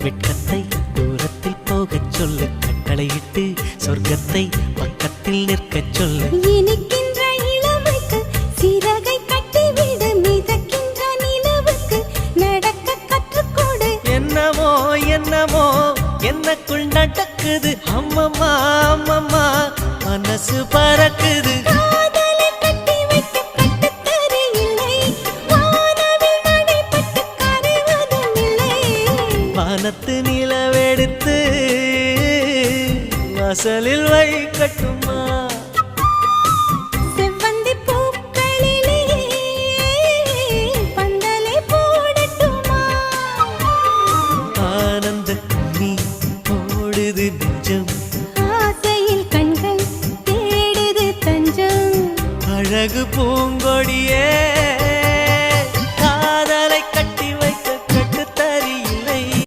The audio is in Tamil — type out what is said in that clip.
வெட்கத்தை தூரத்தில் போகச் சொல்லு, கட்டளையிட்டு சொர்க்கத்தை பக்கத்தில் நிற்கச் சொல்லு. இனிக்கின்ற இளமைக்கு சிறகை கட்டிவிடு, மிதக்கின்ற நிலவுக்கு நடக்க கற்றுக்கொடு. என்னமோ என்னமோ என்னக்குள் நடக்குது, அம்மம்மா அம்மம்மா மனசு பறக்குது. காதலை கட்டி வைக்க கட்டுத்தரு இல்லை, வானவில் நடைபட்டு கரைவதும் இல்லை. வானத்து நிலவெடுத்து வாசலில் வைக்கட்டுமா? செவ்வந்தி பூக்களிலே பந்தலை போடட்டுமா? ஆனந்த நீ ஓடுது நெஞ்சம், ஆசையில் கண்கள் தேடுது தஞ்சம். அழகு பூங்கொடியே